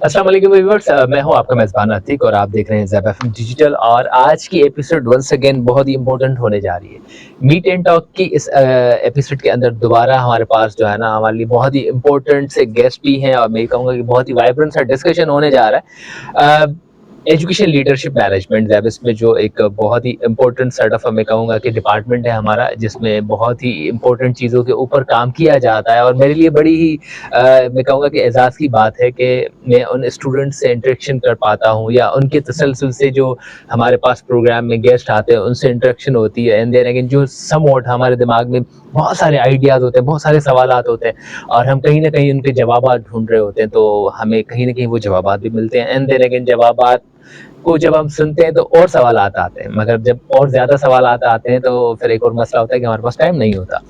अस्सलाम वालेकुम व्यूअर्स, मैं हूं आपका मेज़बान अतीक और आप देख रहे हैं ज़ेब एफएम डिजिटल। और आज की एपिसोड वंस अगेन बहुत ही इंपॉर्टेंट होने जा रही है। मीट एंड टॉक की इस एपिसोड के अंदर दोबारा हमारे पास जो है ना, हमारे लिए बहुत ही इंपॉर्टेंट से गेस्ट भी हैं और मैं कहूँगा कि बहुत ही वाइब्रेंट सा डिस्कशन होने जा रहा है। एजुकेशन लीडरशिप मैनेजमेंट ज़ेबस में जो एक बहुत ही इम्पोर्टेंट सेट ऑफ मैं कहूँगा कि डिपार्टमेंट है हमारा, जिसमें बहुत ही इम्पोर्टेंट चीज़ों के ऊपर काम किया जाता है। और मेरे लिए बड़ी ही मैं कहूँगा कि एजाज़ की बात है कि मैं उन स्टूडेंट से इंटरेक्शन कर पाता हूँ या उनके तसलसल से जो हमारे पास प्रोग्राम में गेस्ट आते हैं उनसे इंटरेक्शन होती है। एंड देन अगेन जो समवॉट हमारे दिमाग में बहुत सारे आइडियाज़ होते हैं, बहुत सारे सवालात होते हैं और हम कहीं न कहीं उनके जवाबात ढूँढ रहे होते हैं, तो हमें कहीं न कहीं वो जवाबात भी मिलते हैं। एंड देन अगेन जवाबात को जब हम सुनते हैं तो और सवालात आते हैं, मगर जब और ज़्यादा सवालात आते हैं तो फिर एक और मसला होता है कि हमारे पास टाइम नहीं होता।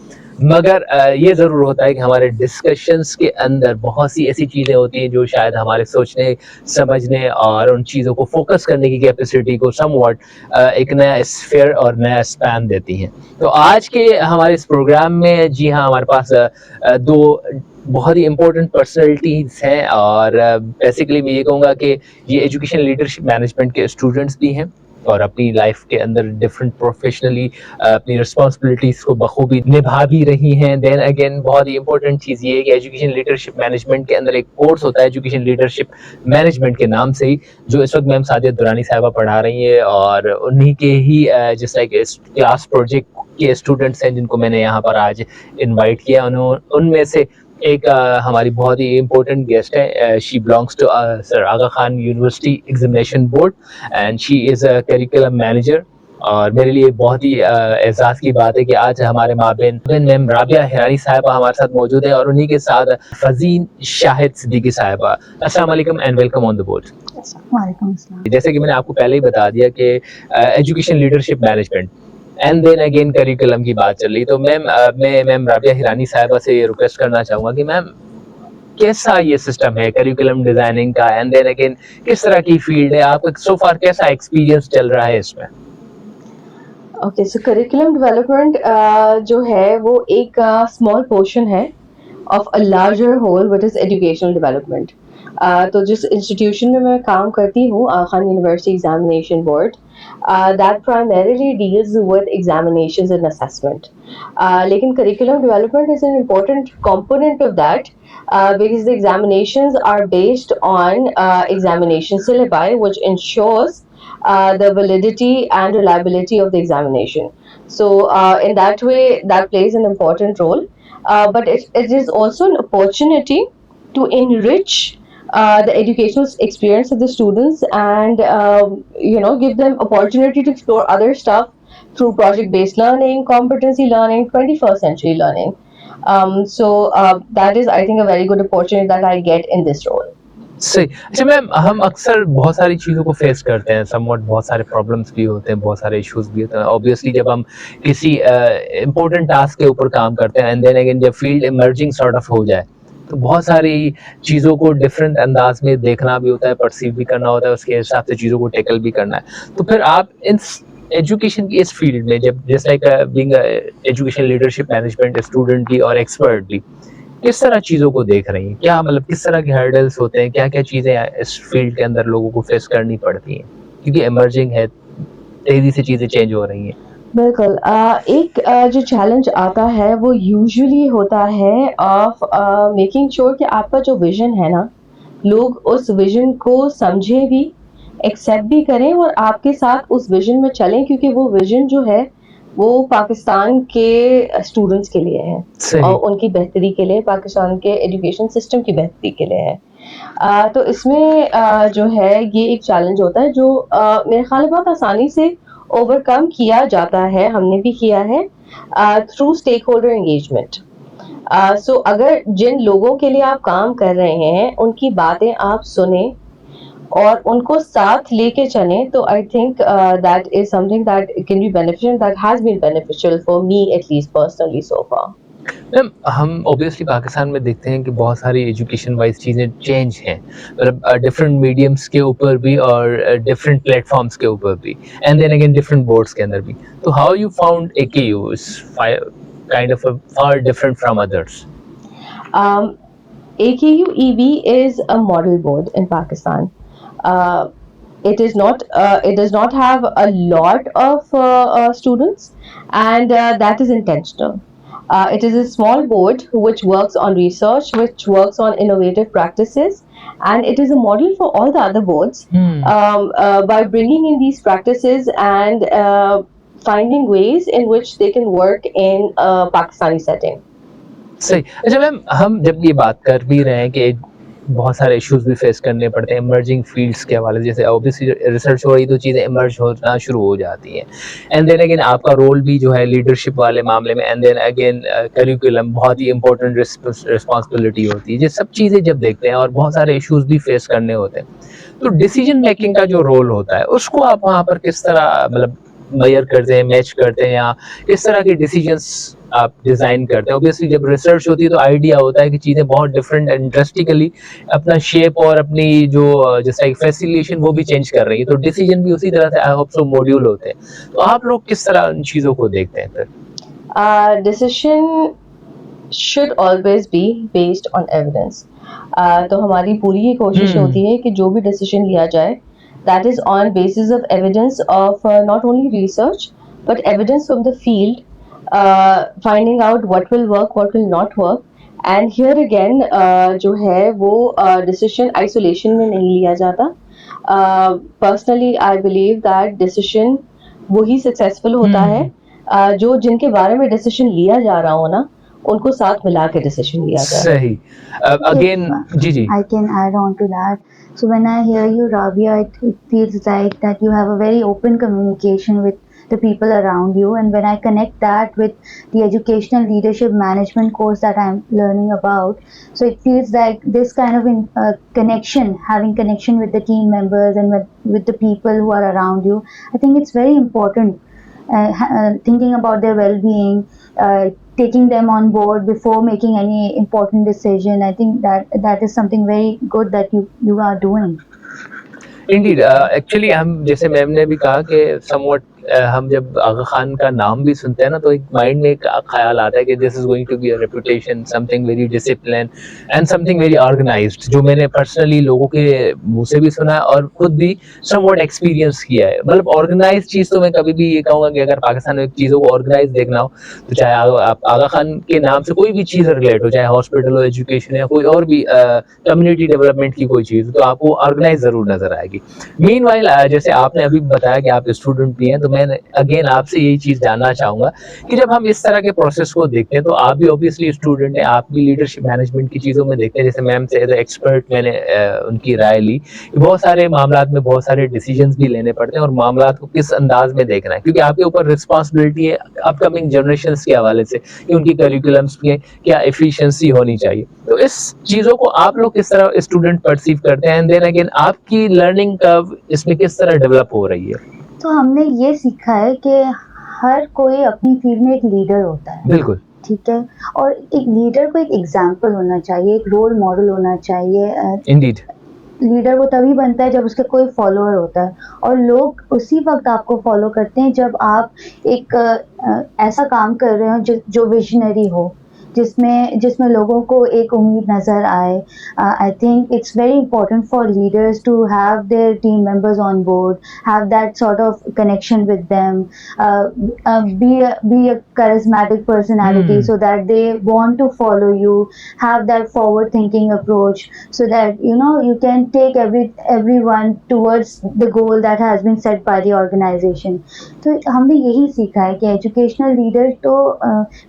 मगर ये ज़रूर होता है कि हमारे डिस्कशंस के अंदर बहुत सी ऐसी चीज़ें होती हैं जो शायद हमारे सोचने, समझने और उन चीज़ों को फ़ोकस करने की कैपेसिटी को समवॉट एक नया स्फीयर और नया स्पैन देती हैं। तो आज के हमारे इस प्रोग्राम में जी हाँ, हमारे पास 2 बहुत ही इम्पोर्टेंट पर्सनैलिटीज़ हैं और बेसिकली मैं ये कहूँगा कि ये एजुकेशन लीडरशिप मैनेजमेंट के स्टूडेंट्स भी हैं और अपनी लाइफ के अंदर डिफरेंट प्रोफेशनली अपनी रिस्पॉन्सिबिलिटीज़ को बखूबी निभा भी रही हैं। देन अगेन बहुत ही इंपॉर्टेंट चीज़ ये है कि एजुकेशन लीडरशिप मैनेजमेंट के अंदर एक कोर्स होता है एजुकेशन लीडरशिप मैनेजमेंट के नाम से ही, जो इस वक्त मैम सादिया दुरानी साहिबा पढ़ा रही है और उन्हीं के ही जिस लाइक क्लास प्रोजेक्ट के स्टूडेंट्स हैं जिनको मैंने यहाँ पर आज इनवाइट किया। उनमें से एक हमारी बहुत ही इम्पोर्टेंट गेस्ट है। She belongs to sir Aga Khan university examination board and she is a curriculum manager. और मेरे लिए बहुत ही एहसास की बात है कि आज हमारे माबेन मैम राबिया हिरानी साहिबा हमारे साथ मौजूद है और उन्हीं के साथ फजीन शाहिद सिद्दीकी साहिबा। अस्सलाम वालेकुम and welcome on the board. वालेकुम अस्सलाम। जैसे कि मैंने आपको पहले ही बता दिया कि education leadership management and then again curriculum की बात चल रही, तो मैम मैं मैम राबिया हिरानी साहिबा से ये रिक्वेस्ट करना चाहूँगा कि मैम कैसा ये सिस्टम है करिकुलम डिजाइनिंग का एंड देन अगेन किस तरह की फील्ड है, आपका सो फार कैसा एक्सपीरियंस चल रहा है इसमें? ओके, सो करिकुलम डेवलपमेंट जो है वो एक स्मॉल पोर्शन है of a larger whole which is educational development. तो जिस इंस्टीट्यूशन में मैं काम करती हूँ, Khan university examination board, that primarily deals with examinations and assessment. लेकिन curriculum development is an important component of that, because the examinations are based on examination syllabi, which ensures the validity and reliability of the examination. So, in that way, that plays an important role. But it is also an opportunity to enrich the educational experience of the students and give them opportunity to explore other stuff through project-based learning, competency learning, 21st century learning. So that is, I think, a very good opportunity that I get in this role. सही। अच्छा ma'am, हम अक्सर बहुत सारी चीज़ों को face करते हैं, समवॉट बहुत सारे प्रॉब्लम्स भी होते हैं, बहुत सारे इश्यूज़ भी होते हैं। ऑब्वियसली जब हम किसी इम्पोर्टेंट टास्क के ऊपर काम करते हैं एंड देन अगेन जब फील्ड इमर्जिंग सॉर्ट ऑफ हो जाए, तो बहुत सारी चीज़ों को डिफरेंट अंदाज में देखना भी होता है, परसीव भी करना होता है, उसके हिसाब से चीज़ों को टैकल भी करना है। तो फिर आप इन एजुकेशन की इस फील्ड में जब just like being education leadership management student भी और एक्सपर्ट भी, किस तरह चीज़ों को देख रही हैं? क्या मतलब किस तरह के हर्डल्स होते हैं? क्या-क्या चीज़ें इस फील्ड के अंदर लोगों को फेस करनी पड़ती हैं? क्योंकि इमर्जिंग है, तेज़ी से चीज़ें चेंज हो रही हैं। बिल्कुल। एक जो चैलेंज आता है वो यूजुअली होता है ऑफ मेकिंग श्योर कि आपका जो विजन है ना, लोग उस विजन को समझें भी, एक्सेप्ट भी करें और आपके साथ उस विजन में चलें, क्योंकि वो विजन जो है वो पाकिस्तान के स्टूडेंट्स के लिए है और उनकी बेहतरी के लिए, पाकिस्तान के एजुकेशन सिस्टम की बेहतरी के लिए है। तो इसमें जो है ये एक चैलेंज होता है जो मेरे ख्याल में बहुत आसानी से ओवरकम किया जाता है, हमने भी किया है थ्रू स्टेक होल्डर एंगेजमेंट। सो अगर जिन लोगों के लिए आप काम कर रहे हैं उनकी बातें आप सुने और उनको साथ लेके चलें, तो I think that is something that can be beneficial, that has been beneficial for me at least personally so far. Ma'am हम ऑब्वियसली पाकिस्तान में देखते हैं कि बहुत सारी एजुकेशन वाइज चीज़ें चेंज हैं, मतलब डिफरेंट मीडियम्स के ऊपर भी और डिफरेंट प्लेटफॉर्म्स के ऊपर भी and then again different boards के अंदर भी। तो how you found AKU is kind of far different from others? AKU-EB is a model board in Pakistan. Uh, it does not have a lot of students, and that is intentional. It is a small board which works on research, which works on innovative practices, and it is a model for all the other boards by bringing in these practices and finding ways in which they can work in a Pakistani setting. सही। अच्छा ma'am, हम जब ये बात कर भी रहे हैं कि बहुत सारे इश्यूज भी फेस करने पड़ते हैं इमर्जिंग फील्ड्स के हवाले से, जैसे ऑब्वियसली रिसर्च हो रही तो चीज़ें इमर्ज होना शुरू हो जाती हैं, एंड देन अगेन आपका रोल भी जो है लीडरशिप वाले मामले में, एंड देन अगेन करिकुलम बहुत ही इंपॉर्टेंट रिस्पॉन्सिबिलिटी होती है। ये सब चीज़ें जब देखते हैं और बहुत सारे इश्यूज भी फेस करने होते हैं, तो डिसीजन मेकिंग का जो रोल होता है उसको आप वहाँ पर किस तरह मतलब मेजर करते हैं, मैच करते हैं, या किस तरह के डिसीजंस आप डिजाइन करते हैं? ऑब्वियसली जब रिसर्च होती है तो आइडिया होता है कि चीजें बहुत डिफरेंट एंड ड्रास्टिकली अपना शेप और अपनी जो जैसा एक फैसिलिटेशन वो भी चेंज कर रही है, तो डिसीजन भी उसी तरह से आई होप सो मॉड्यूल होते हैं। तो आप लोग किस तरह उन चीजों को देखते हैं फिर? Decision should always be based on evidence. तो हमारी पूरी ही कोशिश होती है कि जो भी डिसीजन लिया जाए that is on basis of evidence of not only research but evidence from the field, finding out what will work, what will not work. And here again जो है वो decision isolation में नहीं लिया जाता. Personally I believe that decision वही successful होता है जो जिनके बारे में decision लिया जा रहा हो ना उनको साथ मिला के decision लिया जाए. सही। अगेन जी जी I can add on to that. So when I hear you, Rabia, it feels like that you have a very open communication with the people around you. And when I connect that with the educational leadership management course that I'm learning about, so it feels like this kind of connection, having connection with the team members and with the people who are around you, I think it's very important. Thinking about their well-being, taking them on board before making any important decision. I think that is something very good that you are doing. Indeed actually हम जैसे ma'am ने भी कहा कि somewhat हम जब आगा खान का नाम भी सुनते हैं ना तो एक माइंड में एक ख्याल आता है कि this is going to be a reputation, something very discipline and something very organised, जो मैंने पर्सनली लोगों के मुंह से भी सुना है और खुद भी समवट एक्सपीरियंस किया है। मतलब ऑर्गेनाइज चीज़ तो मैं कभी भी ये कहूँगा कि अगर पाकिस्तान में चीज़ों को ऑर्गेनाइज देखना हो तो चाहे आप आगा खान के नाम से कोई भी चीज़ रिलेट हो, चाहे हॉस्पिटल हो, एजुकेशन या कोई और भी कम्युनिटी डेवलपमेंट की कोई चीज़, तो आपको ऑर्गेनाइज जरूर नजर आएगी। मीनवाइल जैसे आपने अभी बताया कि आप स्टूडेंट भी हैं, तो मैं अगेन आपसे यही चीज जानना चाहूंगा कि जब हम इस तरह के प्रोसेस को देखते हैं तो आप भी ऑब्वियसली स्टूडेंट हैं, आप भी लीडरशिप मैनेजमेंट की चीजों में देखते हैं, जैसे मैम से एज एक्सपर्ट मैंने उनकी राय ली कि बहुत सारे मामला में बहुत सारे डिसीजंस भी लेने पड़ते हैं और मामला को किस अंदाज में देखना है, क्योंकि आपके ऊपर रिस्पॉन्सिबिलिटी है अपकमिंग जनरेशन के हवाले से कि उनकी करिकुलम्स में क्या एफिशिएंसी होनी चाहिए। तो इस चीजों को आप लोग किस तरह स्टूडेंट परसीव करते हैं, एंड देन अगेन आपकी लर्निंग कर्व इसमें किस तरह डेवलप हो रही है? तो हमने ये सीखा है कि हर कोई अपनी फील्ड में एक लीडर होता है। बिल्कुल ठीक है, और एक लीडर को एक एग्जाम्पल होना चाहिए, एक रोल मॉडल होना चाहिए। इंडीड लीडर वो तभी बनता है जब उसका कोई फॉलोअर होता है, और लोग उसी वक्त आपको फॉलो करते हैं जब आप एक ऐसा काम कर रहे हो जो विजनरी हो, जिसमें लोगों को एक उम्मीद नज़र आए। I think it's very important for leaders to have their team members on board, have that sort of connection with them, be a charismatic personality so that they want to follow you, have that forward thinking approach so that you can take everyone towards the goal that has been set by the organization. तो हमने यही सीखा है कि educational leader तो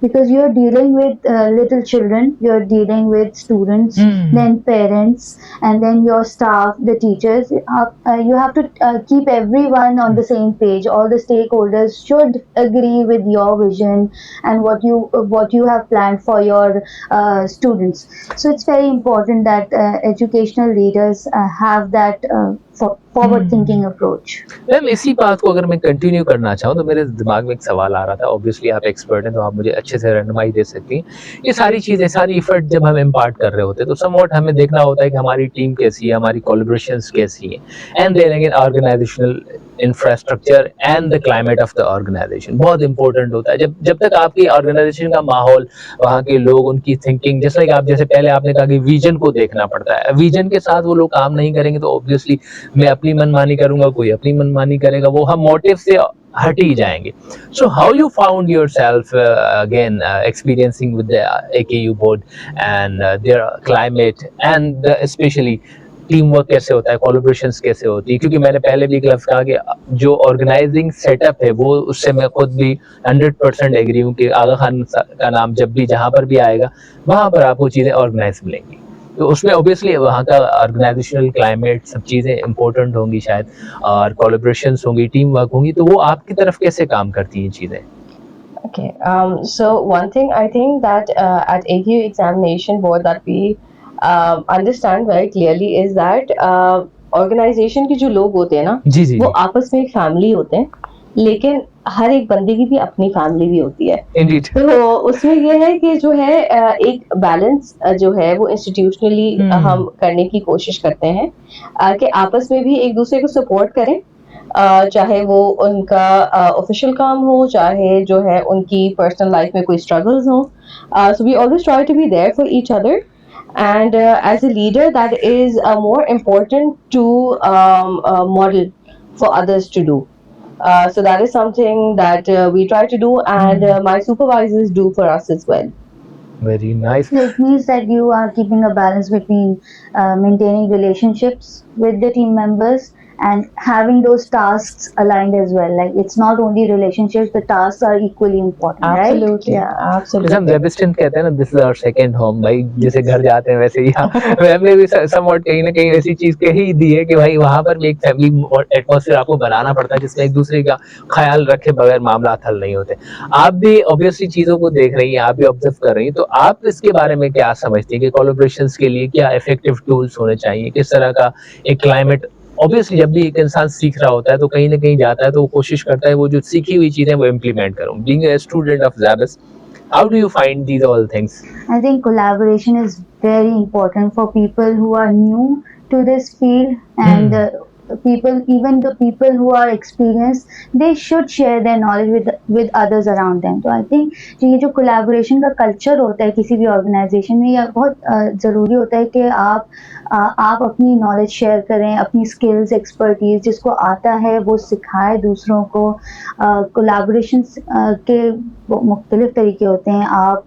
because you are dealing with little children, you're dealing with students, then parents, and then your staff, the teachers. You have to keep everyone on the same page. All the stakeholders should agree with your vision and what you have planned for your students. So it's very important that educational leaders have that forward thinking approach. Ma'am इसी बात को अगर मैं continue करना चाहूँ तो मेरे दिमाग में एक सवाल आ रहा था, ऑब्वियसली आप एक्सपर्ट हैं तो आप मुझे अच्छे से रहनुमाई दे सकती हैं। ये सारी चीज़ें, सारी एफर्ट जब हम इम्पार्ट कर रहे होते हैं तो समवॉट हमें देखना होता है कि हमारी टीम कैसी है, हमारी कोलैबोरेशंस कैसी हैं, and then again organizational infrastructure and the climate of the organization बहुत इंपॉर्टेंट होता है। जब तक आपकी ऑर्गेनाइजेशन का माहौल, वहाँ के लोग, उनकी थिंकिंग, जैसे पहले आपने कहा कि विजन को देखना पड़ता है, विजन के साथ वो लोग काम नहीं करेंगे तो ऑब्वियसली मैं अपनी मनमानी करूंगा, कोई अपनी मनमानी करेगा, वो हम मोटिव से हट ही जाएंगे। So how you found yourself again experiencing with the AKU board and their climate and specially team work कैसे होता है, कोलैबोरेशंस कैसे होती है? क्योंकि मैंने पहले भी एक लफ्ज कहा कि जो ऑर्गेनाइजिंग सेटअप है वो, उससे मैं खुद भी 100% एग्री हूँ कि आगा खान का नाम जब भी जहाँ पर भी आएगा वहाँ पर आपको चीज़ें ऑर्गेनाइज मिलेंगी। तो उसमें ऑब्वियसली वहाँ का ऑर्गेनाइजेशनल क्लाइमेट, सब चीज़ें इंपॉर्टेंट होंगी शायद, और कोलैबोरेशंस होंगी, टीम वर्क होंगी, तो वो आपकी तरफ कैसे काम करती हैं चीज़ें? Okay, so one thing I think that at AQ examination board that we understand very clearly is that organization के जो लोग होते हैं ना, जी जी वो आपस में एक फैमिली होते हैं, लेकिन हर एक बंदे की भी अपनी फैमिली भी होती है। इंडीड। तो उसमें ये है कि जो है एक बैलेंस जो है वो इंस्टीट्यूशनली हम करने की कोशिश करते हैं कि आपस में भी एक दूसरे को सपोर्ट करें, चाहे वो उनका ऑफिशियल काम हो, चाहे जो है उनकी पर्सनल लाइफ में कोई स्ट्रगल्स हो। So we always try to be there for each other, and as a leader that is more important to model for others to do. So that is something that we try to do, and my supervisors do for us as well. Very nice. So it means that you are keeping a balance between maintaining relationships with the team members and having those tasks aligned as well. Like it's not only relationships, the tasks are equally important, Absolutely, right? Yeah. absolutely. हम वेबिस्टन कहते हैं ना, this is our second home भाई, जैसे घर जाते हैं वैसे ही हमने भी समवॉट कहीं ना कहीं ऐसी चीज कही दी है कि भाई वहां पर भी एक फैमिली एटमॉस्फेयर आपको बनाना पड़ता है जिसमें एक दूसरे का ख्याल रखे बगैर मामला हल नहीं होते। आप भी ऑब्वियसली चीजों को देख रही हैं, आप भी ऑब्जर्व कर रही हैं, तो आप इसके बारे में क्या समझती हैं कि कोलैबोरेशंस के लिए क्या इफेक्टिव टूल्स होने चाहिए, किस तरह का एक क्लाइमेट? ऑब्वियसली जब भी एक इंसान सीख रहा होता है तो कहीं ना कहीं जाता है तो वो कोशिश करता है वो जो सीखी हुई चीजें वो इम्प्लीमेंट करूं। बीइंग अ स्टूडेंट ऑफ ज़ैबस, how do you find these all things? I think collaboration is very important for people who are new to this field, and even the people who are experienced, they should share their knowledge with others around them. तो I think ये जो collaboration का culture होता है किसी भी organization में, यह बहुत ज़रूरी होता है कि आप अपनी नॉलेज शेयर करें, अपनी स्किल्स, एक्सपर्टीज जिसको आता है वो सिखाए दूसरों को। कोलैबोरेशन के मुख्तलिफ तरीके होते हैं। आप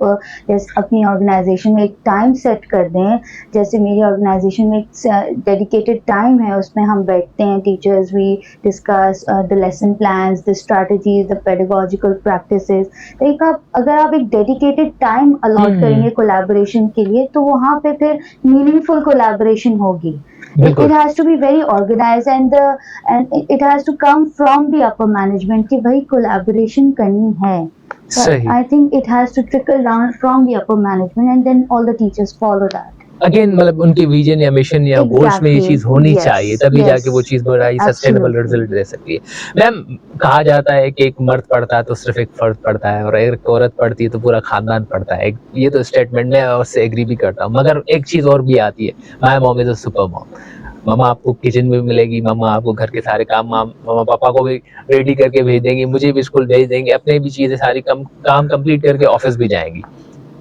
जैसे अपनी ऑर्गेनाइजेशन में एक टाइम सेट कर दें, जैसे मेरी ऑर्गेनाइजेशन में एक डेडिकेटेड टाइम है, उसमें हम बैठते हैं teachers, we discuss the lesson plans, the strategies, the pedagogical practices. अगर आप एक डेडिकेटेड टाइम अलॉट करेंगे कोलैबोरेशन के लिए तो वहाँ पे फिर मीनिंगफुल कोलैबोरेशन होगी। It has to be very organized and it has to come from the upper management कि भाई collaboration करनी है। सही। I think it has to trickle down from the upper management and then all the teachers follow that. Again मतलब उनके vision या mission या goals में ये चीज होनी चाहिए, तभी जाके वो चीज बड़ा ही सस्टेनेबल रिजल्ट दे सकती है। मैम कहा जाता है कि एक मर्द पढ़ता है तो सिर्फ एक फर्द पढ़ता है, और एक औरत पढ़ती है तो पूरा खानदान पढ़ता है। ये तो स्टेटमेंट में उससे एग्री भी करता हूँ, मगर एक चीज और भी आती है, my mom is a super mom. मम्मा आपको किचन में मिलेगी, मम्मा आपको घर के सारे काम, मम्मा पापा को भी रेडी करके भेज देंगी, मुझे भी स्कूल भेज देंगे, अपने भी चीजें सारी काम कंप्लीट करके ऑफिस भी जाएंगी।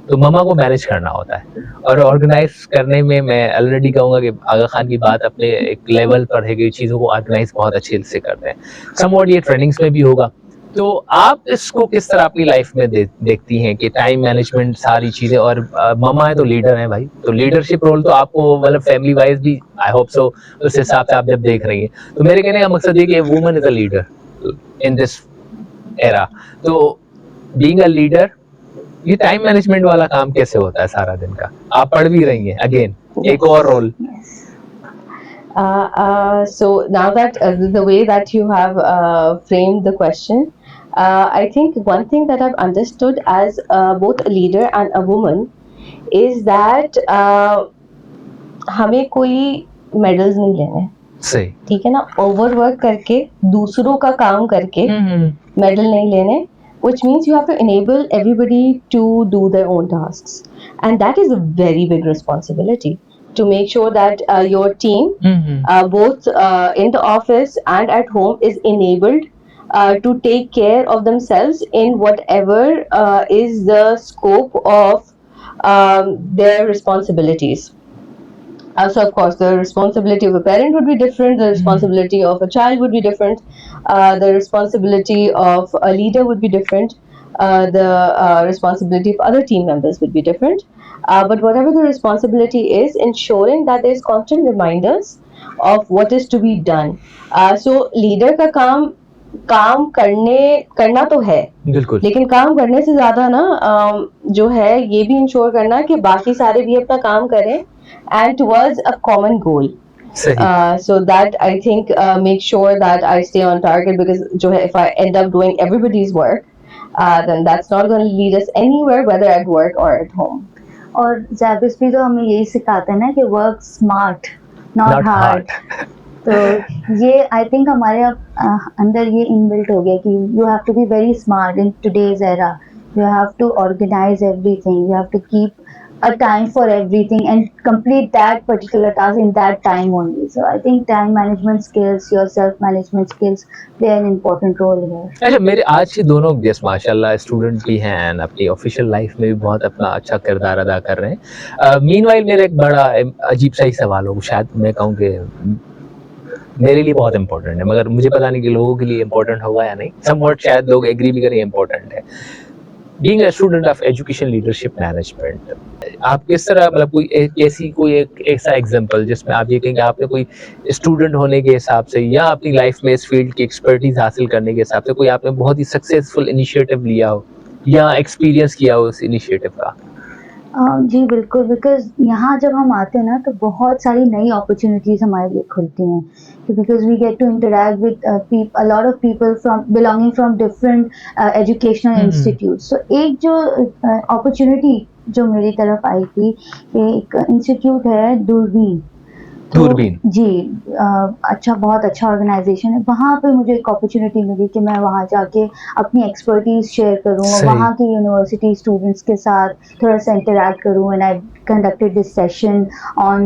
तो मम्मा को मैनेज करना होता है, और ऑर्गेनाइज करने में मैं ऑलरेडी कहूँगा कि आगा खान की बात अपने एक लेवल पर है कि चीज़ों को ऑर्गेनाइज बहुत अच्छे से करते हैं। समवॉट ये ट्रेनिंग्स में भी होगा। तो आप इसको किस तरह अपनी लाइफ में देखती हैं कि टाइम मैनेजमेंट सारी चीज़ें, और मम्मा है तो लीडर है भाई, तो लीडरशिप रोल तो आपको मतलब फैमिली वाइज भी आई होप सो उस हिसाब से आप जब देख रही हैं, तो मेरे कहने का मकसद ये कि woman is a leader in this era. तो बीइंग अ लीडर, ये टाइम मैनेजमेंट वाला काम कैसे होता है सारा दिन का? आप पढ़ भी रही हैं, अगेन एक और role. So now that the way that you have framed the question, I think one thing that I've understood as both a leader and a woman is that हमें कोई मेडल्स नहीं लेने, सही। ठीक है ना, ओवरवर्क करके दूसरों का काम करके मेडल नहीं लेने, which means you have to enable everybody to do their own tasks, and that is a very big responsibility to make sure that your team, both in the office and at home, is enabled to take care of themselves in whatever is the scope of their responsibilities. So of course, the responsibility of a parent would be different. The responsibility of a child would be different. The responsibility of a leader would be different. The responsibility of other team members would be different. But whatever the responsibility is, ensuring that there is constant reminders of what is to be done. So leader का काम करना तो है, बिल्कुल। लेकिन काम करने से ज्यादा ना जो है ये भी इंश्योर करना कि बाकी सारे भी अपना काम करें and towards a common goal. So that I think make sure that I stay on target, because जो है, if I end up doing everybody's work, then that's not going to lead us anywhere, whether at work or at home. और जैबिस भी तो हमें यही सिखाते हैं ना कि वर्क स्मार्ट नॉट हार्ड। तो ये आई थिंक हमारे अंदर ये इनबिल्ट हो गया कि you have to be very smart in today's era, you have to organize everything, you have to keep a time for everything and complete that particular task in that time only. So I think time management skills, your self management skills play an important role here. अच्छा, मेरे आज के दोनों guest माशाल्लाह student भी हैं and अपनी official life में भी बहुत अपना अच्छा किरदार अदा कर रहे हैं। मीनवाइल मेरा एक बड़ा अजीब सा ही सवाल हो, शायद मैं कहूँ कि मेरे लिए बहुत इंपॉर्टेंट है, मगर मुझे पता नहीं कि लोगों के लिए इंपॉर्टेंट होगा या नहीं। समवॉट शायद लोग एग्री भी करें इंपॉर्टेंट है। Being a student of education leadership management, आप किस तरह, मतलब कोई एक ऐसा एग्जांपल जिसमें आप ये कहेंगे आपने कोई स्टूडेंट होने के हिसाब से या अपनी लाइफ में इस फील्ड की एक्सपर्टीज हासिल करने के हिसाब से कोई आपने बहुत ही सक्सेसफुल इनिशिएटिव लिया हो या एक्सपीरियंस किया हो उस इनिशिएटिव का? जी बिल्कुल, बिकॉज़ यहाँ जब हम आते हैं ना तो बहुत सारी नई अपॉर्चुनिटीज़ हमारे लिए खुलती हैं, because we get to interact with a lot of people from belonging from different educational institutes. तो एक जो अपॉर्चुनिटी जो मेरी तरफ आई थी, एक इंस्टीट्यूट है दूरबीन। दूरबीन जी, अच्छा, बहुत अच्छा ऑर्गेनाइजेशन है। वहाँ पे मुझे एक अपॉर्चुनिटी मिली कि मैं वहाँ जाके अपनी एक्सपर्टीज शेयर करूँ, वहाँ की यूनिवर्सिटी स्टूडेंट्स के साथ थोड़ा सा इंटरैक्ट करूँ। And I conducted this session on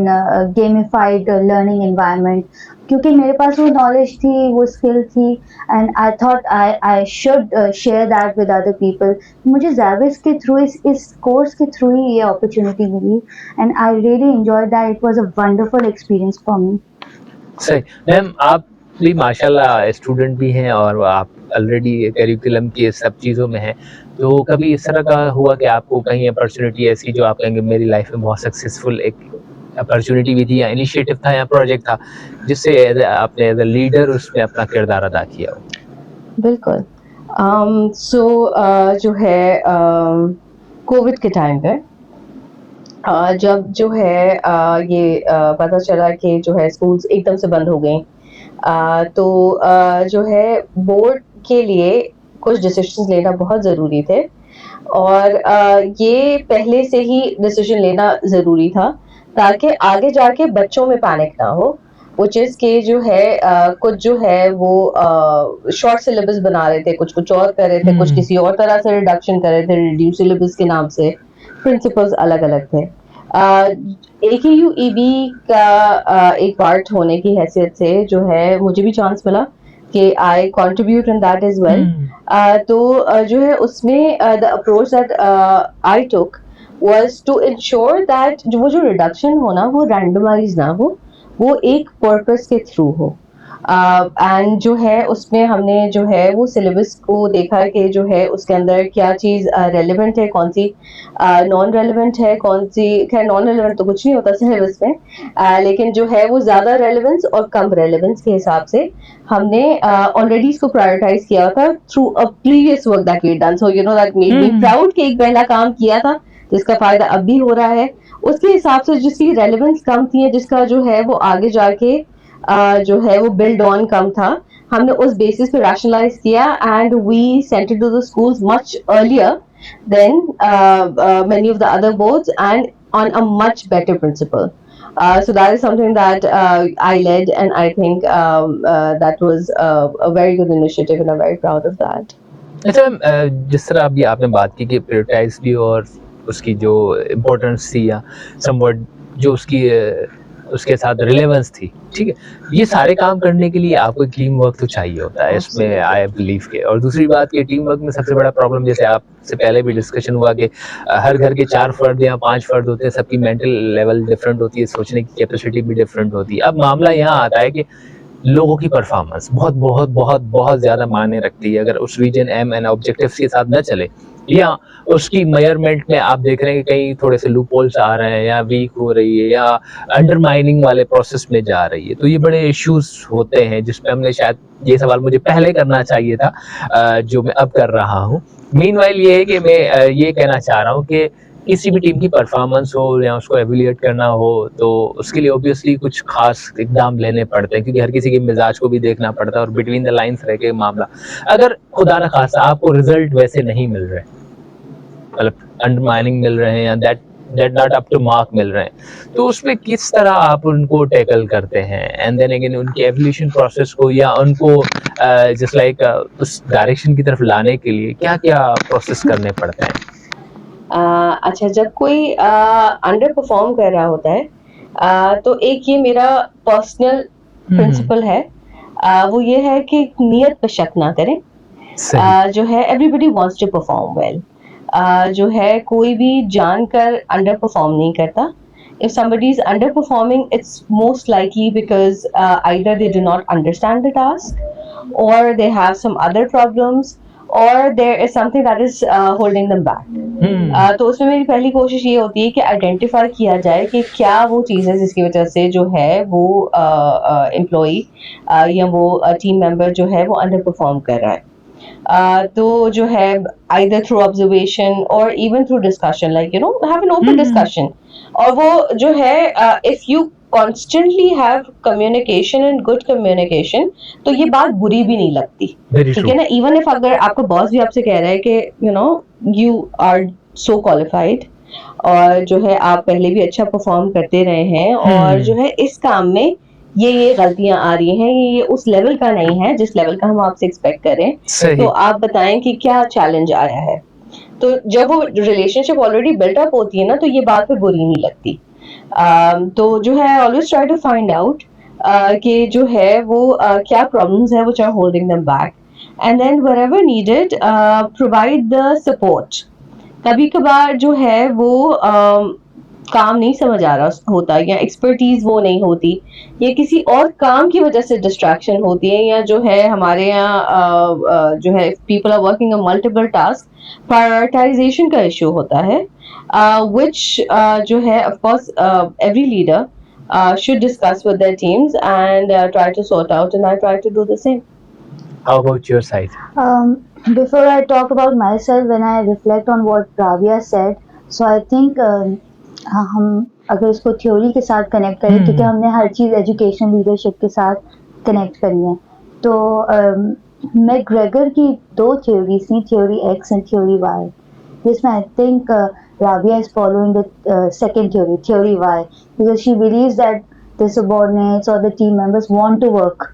gamified learning environment, क्योंकि मेरे पास वो नॉलेज थी, वो स्किल थी, and I thought I should share that with other people. मुझे ज़ैबिस के थ्रू, इस कोर्स के थ्रू ही ये अपॉर्चुनिटी मिली, and I really enjoyed that. It was a wonderful experience for me. सही। मैम, आप भी माशाल्लाह स्टूडेंट भी हैं और आप ऑलरेडी करिकुलम की सब चीज़ों में हैं, तो कभी इस तरह का हुआ कि आपको कहीं अपॉर्चुनिटी ऐसी जो आप कहेंगे मेरी लाइफ में बहुत सक्सेसफुल एक अपॉर्चुनिटी भी थी या इनिशिएटिव था या प्रोजेक्ट था जिससे आपने एज अ लीडर उसमें अपना किरदार अदा किया हो? बिल्कुल। सो जो है कोविड के टाइम पे जब जो है ये पता चला कि जो है स्कूल्स एकदम से बंद हो गए, तो जो है बोर्ड के लिए कुछ डिसीजंस लेना बहुत ज़रूरी थे, और ये पहले से ही डिसीजन लेना ज़रूरी था ताकि आगे जाके बच्चों में पैनिक ना हो। which is के जो है कुछ जो है वो शॉर्ट सिलेबस बना रहे थे, कुछ और कर रहे थे, कुछ किसी और तरह से रिडक्शन कर रहे थे, रिड्यूस सिलेबस के नाम से। प्रिंसिपल्स अलग अलग थे। AKUEB का एक पार्ट होने की हैसियत से जो है मुझे भी चांस मिला कि I contribute in that as well. तो जो है उसमें the approach that I took was to ensure that वो जो रिडक्शन हो ना वो रैंडमाइज ना हो, वो एक पर्पस के थ्रू हो। एंड जो है उसमें हमने जो है वो सिलेबस को देखा कि जो है उसके अंदर क्या चीज़ रेलिवेंट है, कौन सी नॉन रेलिवेंट है, कौन सी, खैर नॉन रेलिवेंट तो कुछ नहीं होता सिलेबस में, लेकिन जो है वो ज़्यादा रेलिवेंस और कम रेलिवेंस के हिसाब से हमने ऑलरेडी इसको प्रायोरिटाइज किया था through a previous work that we done. So you know that made me proud कि एक पहला काम किया था जिसका फायदा अब भी हो रहा है। उसके हिसाब से जिसकी रेलिवेंस कम थी, जिसका जो है वो आगे जाके जो है वो बिल्ड ऑन कम था, हमने उस बेसिस पे रैशनलाइज किया and we sent it to the schools much earlier than many of the other boards and on a much better principle. So that is something that I led, and I think that was a very good initiative, and I'm very proud of that. अच्छा ma'am, जिस तरह अभी आपने बात की कि prioritise भी और उसकी जो इम्पोर्टेंस थी या समवट जो उसकी उसके साथ रिलेवेंस थी, ठीक है, ये सारे काम करने के लिए आपको टीम वर्क तो चाहिए होता है इसमें, आई बिलीव के। और दूसरी बात कि टीम वर्क में सबसे बड़ा प्रॉब्लम, जैसे आपसे पहले भी डिस्कशन हुआ कि हर घर के 4 फर्द या 5 फर्द होते हैं, सबकी मेंटल लेवल डिफरेंट होती है, सोचने की कैपेसिटी भी डिफरेंट होती है। अब मामला यहाँ आता है कि लोगों की परफॉर्मेंस बहुत बहुत बहुत बहुत ज़्यादा मायने रखती है। अगर उस विजन एम एंड ऑब्जेक्टिव्स के साथ न चले, या उसकी मेजरमेंट में आप देख रहे हैं कि कहीं थोड़े से लूप होल्स आ रहे हैं, या वीक हो रही है, या अंडरमाइनिंग वाले प्रोसेस में जा रही है, तो ये बड़े इश्यूज होते हैं जिसपे हमने शायद, ये सवाल मुझे पहले करना चाहिए था, जो मैं अब कर रहा हूँ। मीनवाइल ये है कि मैं ये कहना चाह रहा हूँ कि किसी भी टीम की परफॉर्मेंस हो या उसको एवेल्यूएट करना हो, तो उसके लिए ऑब्वियसली कुछ खास इकदाम लेने पड़ते हैं, क्योंकि हर किसी के मिजाज को भी देखना पड़ता है, और बिटवीन द लाइंस रह के मामला, अगर खुदा न खास्ता आपको रिजल्ट वैसे नहीं मिल रहे, मतलब अंडरमाइनिंग मिल रहे हैं, या that not up to mark मिल रहे हैं, तो उसमें किस तरह आप उनको टैकल करते हैं, एंड देन अगेन उनके एवोल्यूशन प्रोसेस को, या उनको जस्ट लाइक उस डायरेक्शन की तरफ लाने के लिए क्या क्या प्रोसेस करने पड़ते हैं? अच्छा, जब कोई अंडर परफॉर्म कर रहा होता है, तो एक ये मेरा पर्सनल प्रिंसिपल है, वो ये है कि नियत पे शक ना करें। सही। जो है everybody wants to perform well, जो है कोई भी जानकर अंडर परफॉर्म नहीं करता। If somebody is underperforming, it's most likely because either they do not understand the task, or they have some other problems, or there is something that is holding them back. तो उसमें मेरी पहली कोशिश ये होती है कि आइडेंटिफाई किया जाए कि क्या वो चीज़ है जिसकी वजह से जो है वो एम्प्लॉई या वो टीम मेंबर जो है वो अंडर परफॉर्म कर रहा है। तो जो है either through observation or even through discussion, like have an open discussion, और वो जो है if you constantly have communication and good communication, तो ये बात बुरी भी नहीं लगती, Very ठीक true. है ना। even if अगर आपका बॉस भी आपसे कह रहा है कि you are so qualified, और जो है आप पहले भी अच्छा परफॉर्म करते रहे हैं, और जो है इस काम में ये गलतियां आ रही हैं, ये उस लेवल का नहीं है जिस लेवल का हम आपसे एक्सपेक्ट करें, सही। तो आप बताएं कि क्या चैलेंज आया है। तो जब वो रिलेशनशिप ऑलरेडी बिल्ट अप होती है ना, तो ये बात फिर बुरी नहीं लगती। तो जो है always try to find out कि जो है वो क्या प्रॉब्लम्स है which are holding them back, and then wherever needed provide the support. कभी कभार जो है वो काम नहीं समझ आ रहा होता, या एक्सपर्टीज वो नहीं होती, या किसी और काम की वजह से डिस्ट्रैक्शन होती है, या जो है हमारे यहाँ जो है people are working on multiple task, prioritization का इशू होता है, which जो है of course every leader should discuss with their teams and try to sort out, and I try to do the same. How about your side? Before I talk about myself, when I reflect on what Rabia said, so I think हम अगर इसको theory के साथ connect करें, क्योंकि हमने हर चीज़ education leadership के साथ कनेक्ट करी है, तो मैकग्रेगर की 2 थ्योरीज थी, theory X and theory Y, जिसमें I think Rabia is following the second theory, theory Y, because she believes that the subordinates or the team members want to work,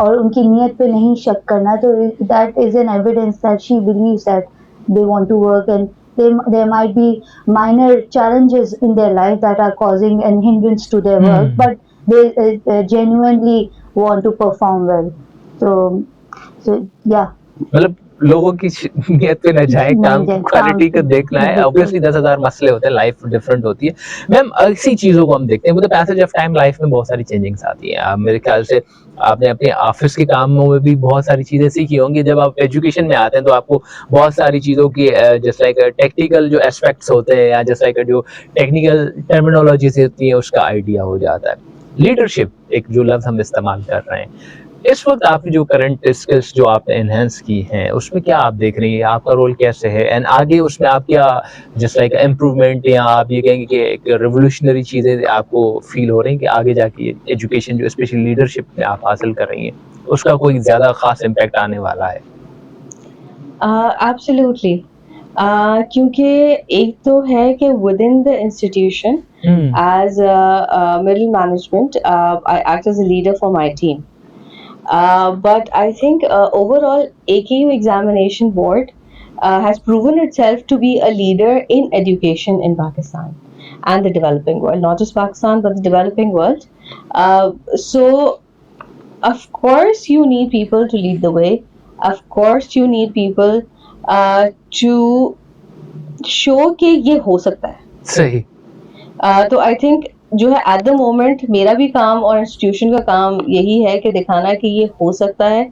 और उनकी नीयत पे नहीं शक करना, तो that is an evidence that she believes that they want to work, and there might be minor challenges in their life that are causing an hindrance to their work, but they genuinely want to perform well. So yeah. मतलब लोगों की नियत पे न जाए, काम की quality को देखना है। ऑब्वियसली 10,000 मसले होते हैं, लाइफ डिफरेंट होती है। मैम, ऐसी चीजों को हम देखते हैं, with the passage of time life में बहुत सारी चेंजिंग्स आती हैं। मेरे ख्याल से आपने अपने ऑफिस के कामों में भी बहुत सारी चीजें सीखी होंगी। जब आप एजुकेशन में आते हैं तो आपको बहुत सारी चीजों की जस्ट लाइक टेक्निकल जो एस्पेक्ट्स होते हैं, या जस्ट लाइक जो टेक्निकल टर्मिनोलॉजीज होती है, उसका आइडिया हो जाता है। लीडरशिप एक जो लफ्ज हम इस्तेमाल कर रहे हैं, इस वक्त आपकी जो करंट स्किल्स जो आपने एनहेंस की हैं, उसमें क्या आप देख रही हैं, आपका रोल कैसे है, एंड आगे उसमें आप क्या जस्ट लाइक इम्प्रूवमेंट, या आप ये कहेंगे कि एक रेवोल्यूशनरी चीज़ें आपको फील हो रही हैं कि आगे जाके एजुकेशन जो स्पेशली लीडरशिप में आप हासिल कर रही हैं, उसका कोई ज़्यादा खास इम्पैक्ट आने वाला है? Absolutely. क्योंकि एक तो है कि with in the institution as middle management, I act as a leader for my team. But I think overall, AKU Examination Board has proven itself to be a leader in education in Pakistan and the developing world, not just Pakistan, but the developing world. So, of course, you need people to lead the way. Of course, you need people to show कि ये हो सकता है. सही. तो I think जो है at the moment मेरा भी काम और इंस्टीट्यूशन का काम यही है कि दिखाना कि ये हो सकता है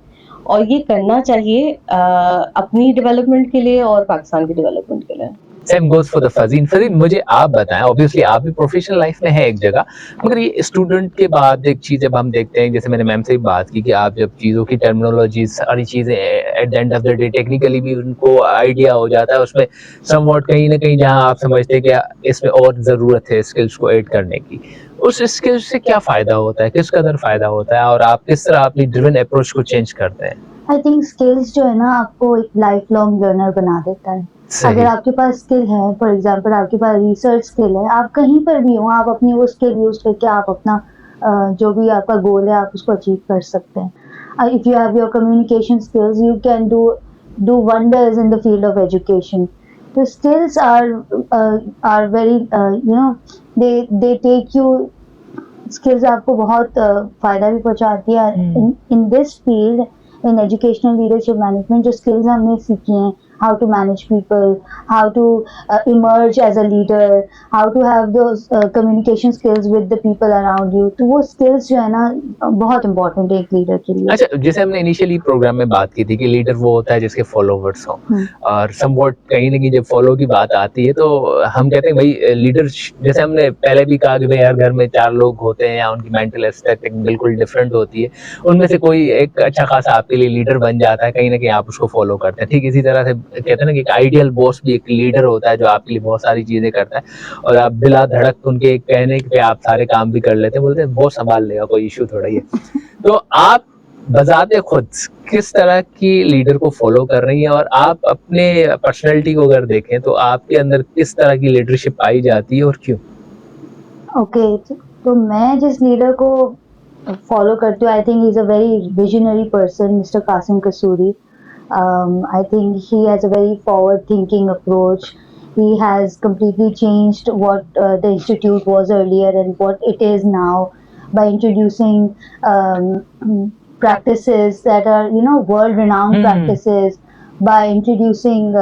और ये करना चाहिए अपनी डेवलपमेंट के लिए और पाकिस्तान की डेवलपमेंट के लिए. सेम गोज फॉर द फजीन. फजीन, मुझे आप बताएं, ऑब्वियसली आप भी प्रोफेशनल लाइफ में है एक जगह, मगर ये स्टूडेंट के बाद एक चीज़ जब हम देखते हैं, जैसे मैंने मैम से भी बात की कि आप जब चीज़ों की टर्मिनोलॉजी सारी चीज़ें at the end of the day technically भी उनको आइडिया हो जाता है, उसमें समवॉट कहीं ना कहीं जहाँ आप समझते हैं कि इसमें और ज़रूरत है स्किल्स को ऐड करने की, उस स्किल्स से क्या फ़ायदा होता है, किस कदर फ़ायदा होता है, और आप किस तरह अपनी ड्रिवन अप्रोच को चेंज करते हैं? आई थिंक स्किल्स जो है ना आपको एक लाइफ लॉन्ग लर्नर बना देता है. अगर आपके पास स्किल है, फॉर एग्जांपल आपके पास रिसर्च स्किल है, आप कहीं पर भी हो, आप अपनी वो स्किल यूज करके आप अपना जो भी आपका गोल है आप उसको अचीव कर सकते हैं. If you have your communication skills you can do wonders in the field of education. The skills are very they take you. Skills आपको बहुत फायदा भी पहुंचाती है. In this field, in educational leadership management, जो skills हमने सीखी हैं, how to manage people, how to emerge as a leader, how to have those communication skills with the people around you, तो वो skills जो है ना बहुत important है एक leader के लिए. अच्छा, जैसे हमने इनिशियली प्रोग्राम में बात की थी कि लीडर वो होता है जिसके फॉलोवर्स हों, और समवॉट कहीं ना कहीं जब फॉलो की बात आती है तो हम कहते हैं भाई लीडर, जैसे हमने पहले भी कहा कि भाई हर घर में 4 लोग होते हैं या उनकी मेंटल एस्पेक्ट बिल्कुल डिफरेंट होती है, उनमें से कोई एक अच्छा खासा आपके लिए लीडर बन जाता है, कहीं ना कहीं आप उसको फॉलो करते हैं. ठीक इसी तरह से कहते हैं ना कि एक आइडियल बॉस भी एक लीडर होता है जो आपके लिए बहुत सारी चीजें करता है और आप बिला धड़क उनके कहने पे आप सारे काम भी कर लेते हैं, बोलते हैं बॉस संभाल लेगा, कोई इशू थोड़ा ही है. तो आप बजाते खुद किस तरह की लीडर को फॉलो कर रही हैं, और आप अपने पर्सनैलिटी को अगर देखें तो आपके अंदर किस तरह की लीडरशिप पाई जाती है और क्यों? ओके, तो मैं जिस लीडर को फॉलो करती हूँ, I think he is a very visionary person, mister Kasim Kasuri. I think he has a very forward-thinking approach. He has completely changed what the institute was earlier and what it is now by introducing practices that are, world-renowned practices, by introducing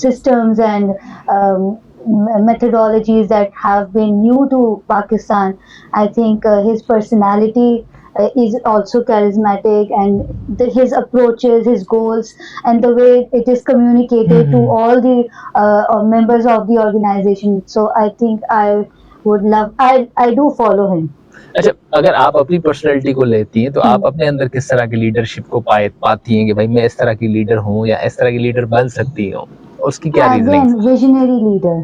systems and methodologies that have been new to Pakistan. I think his personality is also charismatic, and his approaches, his goals, and the way it is communicated to all the members of the organization. So I think I do follow him. अच्छा, अगर आप अपनी personality को लेती हैं तो आप अपने अंदर किस तरह की लीडरशिप को पाती हैं कि भाई मैं इस तरह की लीडर हूँ या इस तरह की लीडर बन सकती हूँ, उसकी क्या reasoning? Again, visionary leader.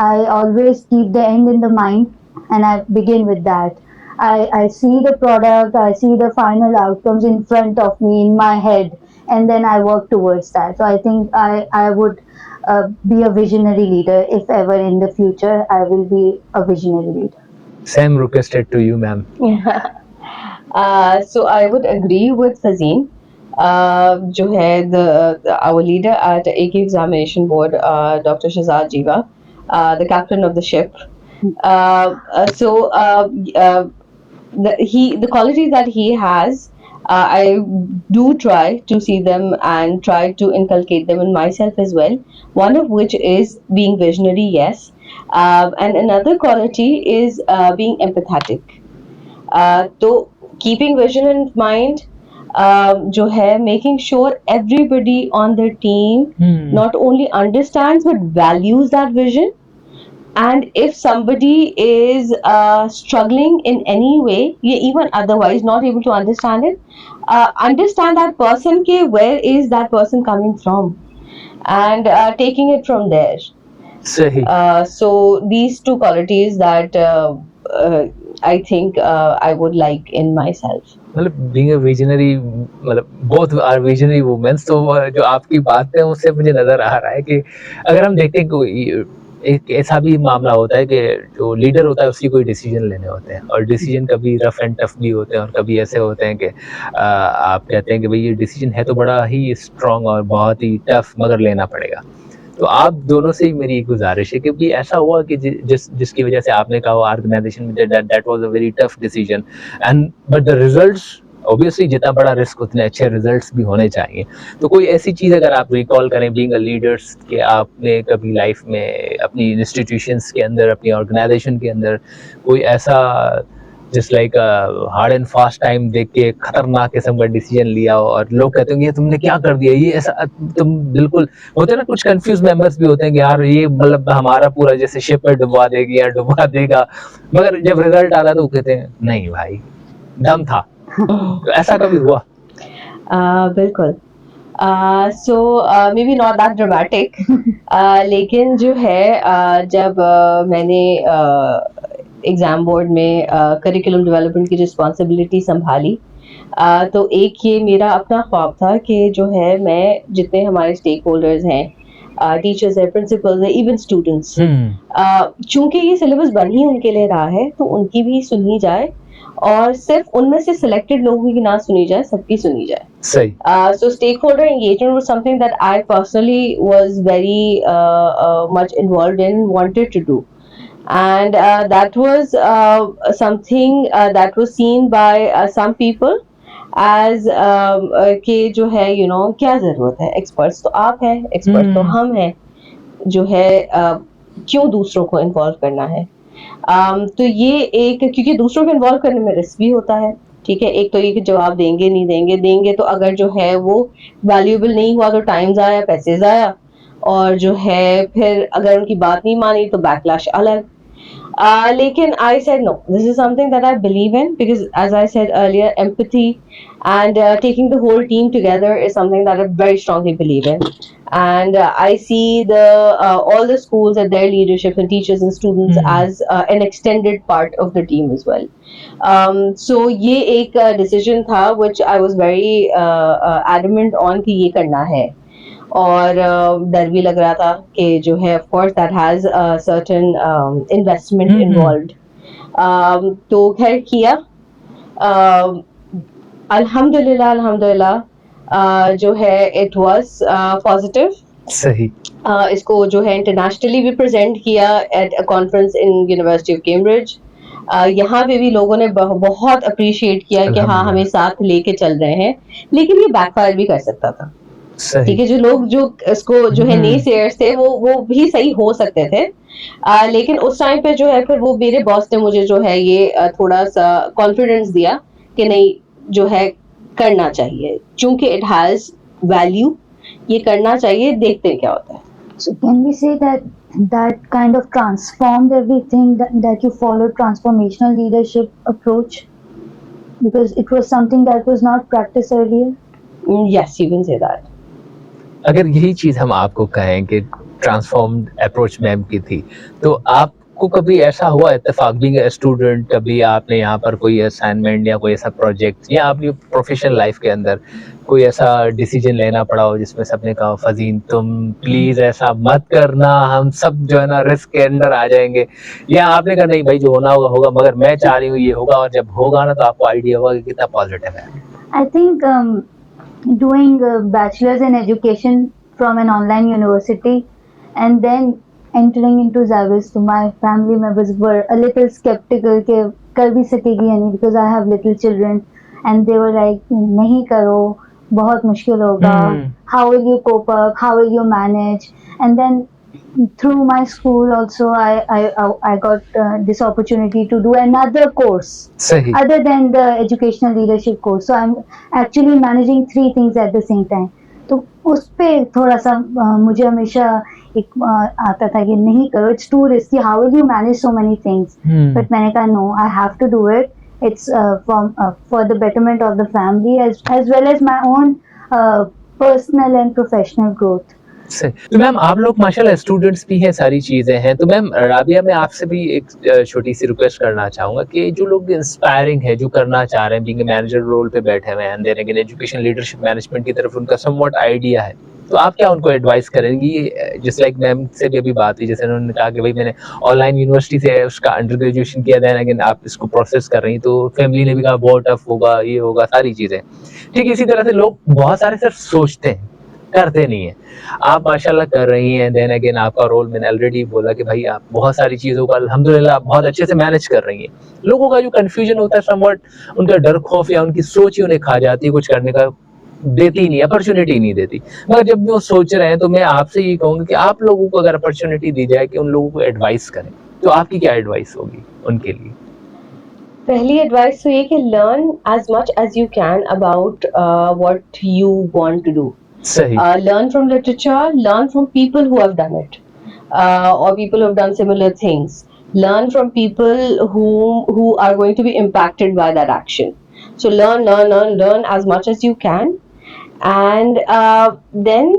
I always keep the end in the mind and I begin with that. I see the product, I see the final outcomes in front of me in my head, and then I work towards that. So I think I would be a visionary leader. If ever in the future I will be a visionary leader. Same requested to you, ma'am. So I would agree with Fazeen. जो है our leader at AK Examination Board, Dr. Shahzad Jiva, the captain of the ship. The qualities that he has, I do try to see them and try to inculcate them in myself as well. One of which is being visionary, yes, and another quality is being empathetic. So keeping vision in mind, जो है making sure everybody on the team not only understands but values that vision. And if somebody is struggling in any way, even otherwise not able to understand it, understand that person ke where is that person coming from, and taking it from there. Sahi. So these two qualities that I think I would like in myself. मतलब being a visionary, मतलब both are visionary women's, तो जो आपकी बात है उससे मुझे नजर आ रहा है कि अगर हम देखते हैं कोई एक ऐसा भी मामला होता है कि जो लीडर होता है उसकी कोई डिसीजन लेने होते हैं, और डिसीजन कभी रफ एंड टफ भी होते हैं और कभी ऐसे होते हैं कि आप कहते हैं कि भाई ये डिसीजन है तो बड़ा ही स्ट्रांग और बहुत ही टफ, मगर लेना पड़ेगा। तो आप दोनों से ही मेरी एक गुजारिश है कि भी ऐसा हुआ कि जिसकी वजह से आपने कहा ऑर्गेनाइजेशन में that was a very tough decision, and but the results, obviously जितना बड़ा रिस्क उतने अच्छे रिजल्ट्स भी होने चाहिए। तो कोई ऐसी चीज़ अगर आप रिकॉल करें बीइंग अ लीडर्स कि आपने कभी लाइफ में अपनी इंस्टीट्यूशंस के अंदर, अपनी ऑर्गेनाइजेशन के अंदर कोई ऐसा just like hard and fast time देख के खतरनाक किस्म का डिसीजन लिया हो और लोग कहते हैं ये तुमने क्या कर दिया, ये ऐसा तुम बिल्कुल होते हैं ना, कुछ कंफ्यूज मेंबर्स भी होते हैं कि यार ये मतलब हमारा पूरा जैसे शिप में डुबा देगी या डुबा देगा, मगर जब रिजल्ट आता है तो वो कहते हैं नहीं भाई दम था। तो ऐसा कभी हुआ? बिल्कुल। So maybe not that dramatic, लेकिन जो है जब मैंने एग्ज़ाम बोर्ड में करिकुलम डेवलपमेंट की रिस्पॉन्सिबिलिटी संभाली, तो एक ये मेरा अपना ख्वाब था कि जो है मैं जितने हमारे स्टेक होल्डर्स हैं, टीचर्स हैं, प्रिंसिपल्स हैं, इवन स्टूडेंट्स, चूँकि ये सिलेबस बन ही उनके लिए रहा है तो उनकी भी सुनी जाए, और सिर्फ उनमें से सिलेक्टेड लोगों की ना सुनी जाए, सबकी सुनी जाए। सही। So stakeholder engagement was something that I personally was very much involved in, wanted to do, and that was something that was seen by some people as कि जो है क्या ज़रूरत है, एक्सपर्ट्स तो आप हैं, एक्सपर्ट तो हम हैं, जो है क्यों दूसरों को इन्वॉल्व करना है। तो ये एक, क्योंकि दूसरों को इन्वॉल्व करने में रिस्क भी होता है, ठीक है। एक तो ये कि जवाब देंगे नहीं देंगे, देंगे तो अगर जो है वो वैल्यूएबल नहीं हुआ तो टाइम ज़ाया, पैसे ज़ाया, और जो है फिर अगर उनकी बात नहीं मानी तो बैकलैश अलग। Lekin I said no. This is something that I believe in because, as I said earlier, empathy and taking the whole team together is something that I very strongly believe in. And I see the all the schools and their leadership and teachers and students as an extended part of the team as well. So ये एक decision था which I was very adamant on कि ये करना है, और डर भी लग रहा था कि जो है of course that has certain investment involved. तो खैर किया, अल्हम्दुलिल्लाह जो है इट वाज पॉजिटिव। सही। इसको जो है इंटरनेशनली भी प्रेजेंट किया at a conference in university of Cambridge. यहाँ पे भी लोगों ने बहुत अप्रिशिएट किया कि हाँ हमें साथ लेके चल रहे हैं, लेकिन ये बैकफायर भी कर सकता था। ठीक है, जो लोग जो इसको जो है नेसेयर्स थे वो भी सही हो सकते थे, लेकिन उस टाइम पे जो है फिर वो मेरे बॉस ने मुझे जो है ये थोड़ा सा कॉन्फिडेंस दिया कि नहीं जो है करना चाहिए, क्योंकि इट हैज वैल्यू, ये करना चाहिए, देखते हैं क्या होता है। So can we say that that kind of transformed everything, that you followed transformational leadership approach because it was something that was not practiced earlier? Yes, you can say that. अगर यही चीज हम आपको कहें कि ट्रांसफॉर्म्ड अप्रोच मैम की थी, तो आपको कभी ऐसा हुआ इत्तेफाक बीइंग अ स्टूडेंट, कभी आपने यहाँ पर कोई असाइनमेंट या कोई ऐसा प्रोजेक्ट या अपनी प्रोफेशनल लाइफ के अंदर कोई ऐसा डिसीजन लेना पड़ा हो जिसमें सबने कहा फजीन तुम प्लीज ऐसा मत करना, हम सब जो है ना रिस्क के अंदर आ जाएंगे, या आपने कहा नहीं भाई जो होना होगा होगा, मगर मैं चाह रही हूँ ये होगा, और जब होगा ना तो आपको आइडिया होगा कि कितना पॉजिटिव है? I think doing a bachelor's in education from an online university and then entering into Zavis, so my family members were a little skeptical कि कर भी सकेगी या नहीं, because I have little children and they were like नहीं करो, बहुत मुश्किल होगा, how will you cope up, how will you manage? And then through my school also I got this opportunity to do another course सही। other than the educational leadership course, so I'm actually managing 3 things at the same time. तो उस पे थोड़ा सा मुझे हमेशा एक आता था कि नहीं करो, it's too risky, how will you manage so many things? But मैंने कहा no, I have to do it, it's for the betterment of the family as well as my own personal and professional growth. तो ma'am आप लोग माशाल्लाह students भी हैं, सारी चीज़ें हैं, तो मैम राबिया मैं आपसे भी एक छोटी सी रिक्वेस्ट करना चाहूँगा कि जो लोग इंस्पायरिंग है, जो करना चाह रहे हैं, बीइंग मैनेजर रोल पे बैठे हुए हैं and then again education leadership management की तरफ उनका समवॉट आइडिया है, तो आप क्या उनको एडवाइस करेंगी? जस्ट लाइक मैम से भी अभी बात हुई, जैसे उन्होंने कहा कि भाई मैंने ऑनलाइन यूनिवर्सिटी से उसका अंडर ग्रेजुएशन किया, देन अगेन आप इसको प्रोसेस कर रही हैं, तो फैमिली ने भी कहा बहुत टफ होगा, ये होगा, सारी चीज़ें। ठीक इसी तरह से लोग बहुत सारे सिर्फ सोचते हैं, करते नहीं है। आप माशाल्लाह कर रही हैं, देन अगेन आपका रोल मैंने ऑलरेडी बोला कि भाई आप बहुत सारी चीज़ों को अल्हम्दुलिल्लाह आप बहुत अच्छे से मैनेज कर रही हैं। लोगों का जो कन्फ्यूजन होता है समवॉट, उनका डर खौफ या उनकी सोच ही उन्हें खा जाती है, कुछ करने का देती ही नहीं, अपॉर्चुनिटी नहीं देती। मगर जब वो सोच रहे हैं तो मैं आपसे ये कहूँगा कि आप लोगों को अगर अपॉर्चुनिटी दी जाए कि उन लोगों को एडवाइस करें, तो आपकी क्या एडवाइस होगी उनके लिए? पहली एडवाइस तो ये कि learn as much as you can about what you want to do. सही। Learn from literature, learn from people who have done it, or people who have done similar things. Learn from people who are going to be impacted by that action. So learn as much as you can, and then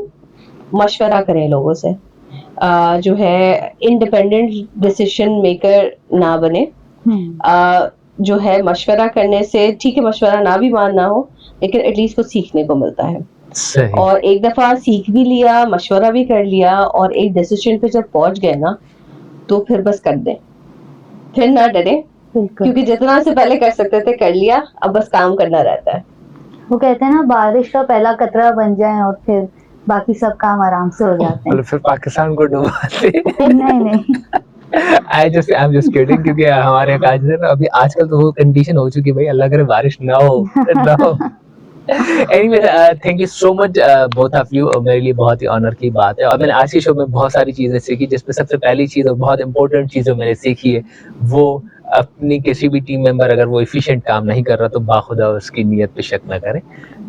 मशवरा करें लोगों से. जो है independent decision maker ना बने. जो है मशवरा करने से ठीक है, मशवरा ना भी मानना हो, लेकिन एटलीस्ट कुछ सीखने को मिलता है. सही। और एक दफा सीख भी लिया, मशवरा भी कर लिया और एक डिसीजन पे जब पहुंच गए ना, तो फिर बस कर दें, फिर ना डरे, क्योंकि जितना से पहले कर सकते थे कर लिया, अब बस काम करना रहता है. वो कहते हैं ना, बारिश का पहला कतरा बन जाए और फिर बाकी सब काम आराम से हो जाते हैं. मतलब फिर पाकिस्तान को डुबाते। नहीं. I'm just kidding, क्योंकि हमारे यहाँ आज ना अभी आजकल तो वो कंडीशन हो चुकी है भाई, अल्लाह करे बारिश ना हो. Anyway, thank you so much both of you. मेरे लिए बहुत ही ऑनर की बात है, और मैंने आज के शो में बहुत सारी चीज़ें सीखी, जिसमें सबसे पहली चीज़ और बहुत इंपॉर्टेंट चीज़ जो मैंने सीखी है वो अपनी किसी भी टीम मेंबर अगर वो एफिशिएंट काम नहीं कर रहा तो बाखुदा उसकी नीयत पे शक ना करें,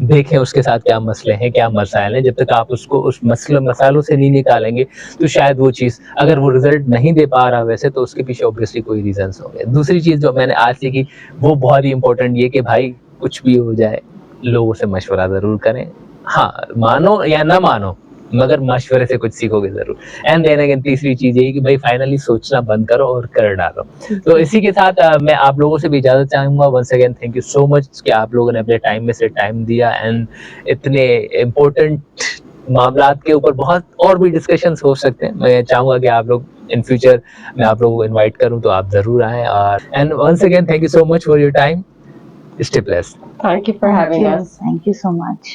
देखें उसके साथ क्या मसले हैं, क्या मसाइल हैं. जब तक आप उसको उस मसालों से नहीं निकालेंगे तो शायद वो चीज़, अगर वो रिजल्ट नहीं दे पा रहा वैसे, तो उसके पीछे ऑब्वियसली कोई रीजंस होंगे. दूसरी चीज़ जो मैंने आज सीखी वो बहुत ही इंपॉर्टेंट ये कि भाई कुछ भी हो जाए, लोगों से मशवरा ज़रूर करें. हाँ, मानो या ना मानो, मगर मशवरे से कुछ सीखोगे ज़रूर. एंड देन अगेन तीसरी चीज़ यही कि भाई फाइनली सोचना बंद करो और कर डालो. तो इसी के साथ मैं आप लोगों से भी इजाज़त चाहूँगा. Once again thank you so much कि आप लोगों ने अपने टाइम में से टाइम दिया, एंड इतने इम्पोर्टेंट मामलात के ऊपर बहुत और भी डिस्कशंस हो सकते हैं. मैं चाहूँगा कि आप लोग इन फ्यूचर मैं आप लोगों को इन्वाइट करूँ तो आप ज़रूर आएँ. और and once again thank you so much for your time. Stay blessed. Thank you for having us. Thank you so much.